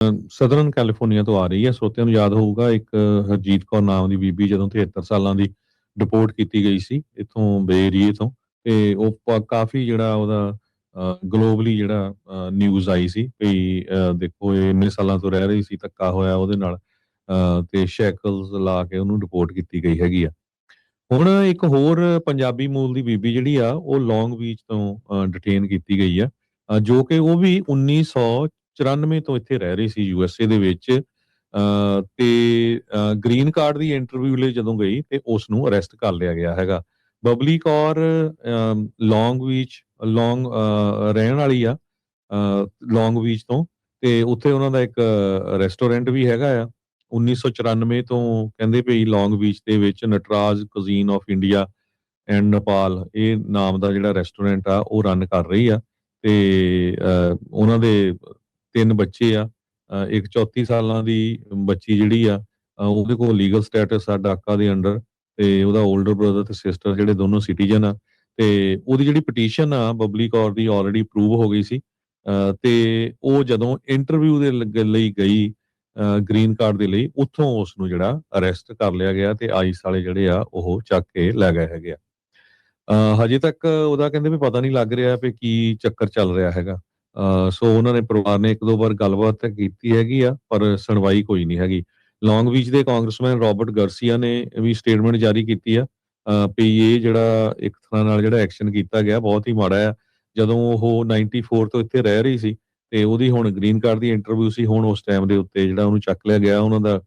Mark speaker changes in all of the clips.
Speaker 1: Southern California ਤੋਂ ਆ ਰਹੀ ਹੈ। ਸਰੋਤਿਆਂ ਨੂੰ ਯਾਦ ਹੋਊਗਾ ਇੱਕ ਹਰਜੀਤ ਕੌਰ ਨਾਮ ਦੀ ਬੀਬੀ ਜਦੋਂ 73 ਸਾਲਾਂ ਦੀ ਡਿਪੋਰਟ ਕੀਤੀ ਗਈ ਸੀ ਇੱਥੋਂ ਬੇ ਏਰੀਏ ਤੋਂ, ਤੇ ਉਹ ਕਾਫੀ ਜਿਹੜਾ ਉਹਦਾ ਗਲੋਬਲੀ ਜਿਹੜਾ ਨਿਊਜ਼ ਆਈ ਸੀ ਵੀ ਦੇਖੋ ਇਹ ਇੰਨੇ ਸਾਲਾਂ ਤੋਂ ਰਹਿ ਰਹੀ ਸੀ, ਧੱਕਾ ਹੋਇਆ ਉਹਦੇ ਨਾਲ, ਤੇ ਸ਼ੈਕਲਸ ਲਾ ਕੇ ਉਹਨੂੰ ਡਿਪੋਰਟ ਕੀਤੀ ਗਈ ਹੈਗੀ ਆ। ਹੁਣ ਇੱਕ ਹੋਰ ਪੰਜਾਬੀ ਮੂਲ ਦੀ ਬੀਬੀ ਜਿਹੜੀ ਆ ਉਹ ਲੌਂਗ ਬੀਚ ਤੋਂ ਡਿਟੇਨ ਕੀਤੀ ਗਈ ਆ, ਜੋ ਕਿ ਉਹ ਵੀ 1994 ਤੋਂ ਇੱਥੇ ਰਹਿ ਰਹੀ ਸੀ ਯੂਐਸਏ ਦੇ ਵਿੱਚ, ਤੇ ਗ੍ਰੀਨ ਕਾਰਡ ਦੀ ਇੰਟਰਵਿਊ ਲਈ ਜਦੋਂ ਗਈ ਤੇ ਉਸ ਨੂੰ ਅਰੈਸਟ ਕਰ ਲਿਆ ਗਿਆ ਹੈਗਾ। ਬਬਲੀ ਕੌਰ ਲੌਂਗ ਬੀਚ ਰਹਿਣ ਵਾਲੀ ਆ, ਲੌਂਗ ਬੀਚ ਤੋਂ, ਤੇ ਉੱਥੇ ਉਹਨਾਂ ਦਾ ਇੱਕ ਰੈਸਟੋਰੈਂਟ ਵੀ ਹੈਗਾ ਆ। 1994 ਤੋਂ ਕਹਿੰਦੇ ਭਈ ਲੌਂਗ ਬੀਚ ਦੇ ਵਿੱਚ Nataraj cuisine of India and Nepal ਇਹ ਨਾਮ ਦਾ ਜਿਹੜਾ ਰੈਸਟੋਰੈਂਟ ਆ ਉਹ ਰਨ ਕਰ ਰਹੀ ਆ, ਤੇ ਉਹਨਾਂ ਦੇ 3 ਬੱਚੇ ਆ। ਇੱਕ 34 ਸਾਲਾਂ ਦੀ ਬੱਚੀ ਜਿਹੜੀ ਆ, ਉਹਦੇ ਕੋਲ ਲੀਗਲ ਸਟੇਟਸ ਆ ਡਾਕਾ ਦੇ ਅੰਡਰ, ਤੇ ਉਹਦਾ 올ਡਰ ਬ੍ਰਦਰ ਤੇ ਸਿਸਟਰ ਜਿਹੜੇ ਦੋਨੋਂ ਸਿਟੀਜ਼ਨ ਆ, ਤੇ ਉਹਦੀ ਜਿਹੜੀ ਪਟੀਸ਼ਨ ਆ ਬਬਲੀ ਕੌਰ ਦੀ ਆਲਰੇਡੀ ਅਪਰੂਵ ਹੋ ਗਈ ਸੀ। ਤੇ ਉਹ ਜਦੋਂ ਇੰਟਰਵਿਊ ਦੇ ਲਈ ਗਈ ਗ੍ਰੀਨ ਕਾਰਡ ਦੇ ਲਈ, ਉੱਥੋਂ ਉਸ ਨੂੰ ਜਿਹੜਾ ਅਰੈਸਟ ਕਰ ਲਿਆ ਗਿਆ ਤੇ ਆਈਸ ਵਾਲੇ ਜਿਹੜੇ ਆ ਉਹ ਚੱਕ ਕੇ ਲੈ ਗਏ ਹੈਗੇ ਆ। ਹਜੇ ਤੱਕ ਉਹਦਾ ਕਹਿੰਦੇ ਵੀ ਪਤਾ ਨਹੀਂ ਲੱਗ ਰਿਹਾ ਵੀ ਕੀ ਚੱਕਰ ਚੱਲ ਰਿਹਾ ਹੈਗਾ। ਸੋ ਉਹਨਾਂ ਨੇ ਪਰਿਵਾਰ ਨੇ 1-2 ਵਾਰ ਗੱਲਬਾਤ ਤਾਂ ਕੀਤੀ ਹੈਗੀ ਆ, ਪਰ ਸੁਣਵਾਈ ਕੋਈ ਨਹੀਂ ਹੈਗੀ। ਲੌਂਗ ਬੀਚ ਦੇ ਕਾਂਗਰਸਮੈਨ ਰਾਬਰਟ ਗਾਰਸੀਆ ਨੇ ਵੀ ਸਟੇਟਮੈਂਟ ਜਾਰੀ ਕੀਤੀ ਆ, ਵੀ ਇਹ ਜਿਹੜਾ ਇੱਕ ਤਰ੍ਹਾਂ ਨਾਲ ਜਿਹੜਾ ਐਕਸ਼ਨ ਕੀਤਾ ਗਿਆ ਬਹੁਤ ਹੀ ਮਾੜਾ ਆ। ਜਦੋਂ ਉਹ 94 ਤੋਂ ਇੱਥੇ ਰਹਿ ਰਹੀ ਸੀ ਤੇ ਉਹਦੀ ਹੁਣ ਗ੍ਰੀਨ ਕਾਰਡ ਦੀ ਇੰਟਰਵਿਊ ਸੀ, ਹੁਣ ਉਸ ਟਾਈਮ ਦੇ ਉੱਤੇ ਜਿਹੜਾ ਉਹਨੂੰ ਚੱਕ ਲਿਆ ਗਿਆ ਉਹਨਾਂ ਦਾ।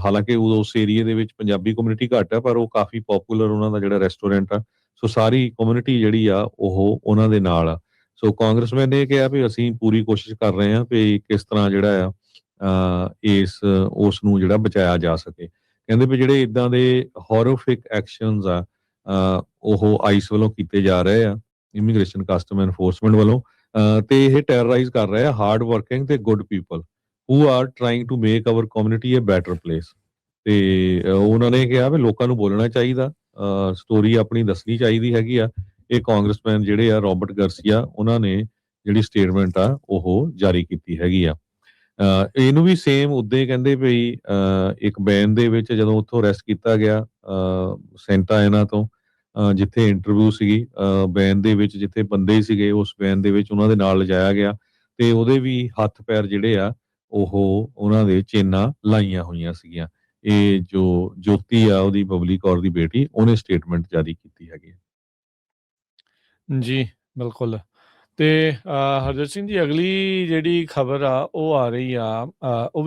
Speaker 1: ਹਾਲਾਂਕਿ ਉਸ ਏਰੀਏ ਦੇ ਵਿੱਚ ਪੰਜਾਬੀ ਕਮਿਊਨਿਟੀ ਘੱਟ ਆ, ਪਰ ਉਹ ਕਾਫੀ ਪੋਪੂਲਰ ਉਹਨਾਂ ਦਾ ਜਿਹੜਾ ਰੈਸਟੋਰੈਂਟ ਆ, ਸੋ ਸਾਰੀ ਕਮਿਊਨਿਟੀ ਜਿਹੜੀ ਆ ਉਹ ਉਹਨਾਂ ਦੇ ਨਾਲ ਆ। ਸੋ ਕਾਂਗਰਸਮੈਨ ਨੇ ਇਹ ਕਿਹਾ ਵੀ ਅਸੀਂ ਪੂਰੀ ਕੋਸ਼ਿਸ਼ ਕਰ ਰਹੇ ਹਾਂ ਵੀ ਕਿਸ ਤਰ੍ਹਾਂ ਜਿਹੜਾ ਆ ਉਸ ਨੂੰ ਜਿਹੜਾ ਬਚਾਇਆ ਜਾ ਸਕੇ। ਕਹਿੰਦੇ ਵੀ ਜਿਹੜੇ ਇਦਾਂ ਦੇ ਹੌਰੀਫਿਕ ਐਕਸ਼ਨਸ ਆ ਉਹ ਆਈਸ ਵੱਲੋਂ ਕੀਤੇ ਜਾ ਰਹੇ ਆ, ਇਮੀਗ੍ਰੇਸ਼ਨ ਕਸਟਮ ਐਨਫੋਰਸਮੈਂਟ ਵੱਲੋਂ, ਤੇ ਇਹ ਟੈਰਰਾਈਜ਼ ਕਰ ਰਹੇ ਆ ਹਾਰਡ ਵਰਕਿੰਗ ਤੇ good people who are trying to make our community a better place. ਤੇ ਉਹਨਾਂ ਨੇ ਕਿਹਾ ਵੀ ਲੋਕਾਂ ਨੂੰ ਬੋਲਣਾ ਚਾਹੀਦਾ, ਸਟੋਰੀ ਆਪਣੀ ਦੱਸਣੀ ਚਾਹੀਦੀ ਹੈਗੀ ਆ। ਇਹ ਕਾਂਗਰਸਮੈਨ ਜਿਹੜੇ ਆ ਰਾਬਰਟ ਗਾਰਸੀਆ ਉਹਨਾਂ ਨੇ ਜਿਹੜੀ ਸਟੇਟਮੈਂਟ ਆ ਉਹ ਜਾਰੀ ਕੀਤੀ ਹੈਗੀ ਆ। ਇਹਨੂੰ ਵੀ ਸੇਮ ਉਦਾਂ ਹੀ ਕਹਿੰਦੇ ਵੀ ਇੱਕ ਬੈਨ ਦੇ ਵਿੱਚ ਜਦੋਂ ਉੱਥੋਂ ਅਰੈਸਟ ਕੀਤਾ ਗਿਆ ਸੈਂਟਾ ਇਹਨਾਂ ਤੋਂ, ਜਿੱਥੇ ਇੰਟਰਵਿਊ ਸੀਗੀ, ਬੈਨ ਦੇ ਵਿੱਚ ਜਿੱਥੇ ਬੰਦੇ ਸੀਗੇ ਉਸ ਬੈਨ ਦੇ ਵਿੱਚ ਉਹਨਾਂ ਦੇ ਨਾਲ ਲਿਜਾਇਆ ਗਿਆ, ਤੇ ਉਹਦੇ ਵੀ ਹੱਥ ਪੈਰ ਜਿਹੜੇ ਆ ਉਹ ਉਹਨਾਂ ਦੇ ਚੇਨਾਂ ਲਾਈਆਂ ਹੋਈਆਂ ਸੀਗੀਆਂ। ਇਹ ਜੋ ਜੋਤੀ ਆ ਉਹਦੀ ਬਬਲੀ ਕੌਰ ਦੀ ਬੇਟੀ, ਉਹਨੇ ਸਟੇਟਮੈਂਟ ਜਾਰੀ ਕੀਤੀ ਹੈਗੀ।
Speaker 2: ਜੀ ਬਿਲਕੁਲ। ਤੇ ਹਰਜੋਤ ਸਿੰਘ ਜੀ, ਅਗਲੀ ਜਿਹੜੀ ਖਬਰ ਆ ਉਹ ਆ ਰਹੀ ਆ, ਉਹ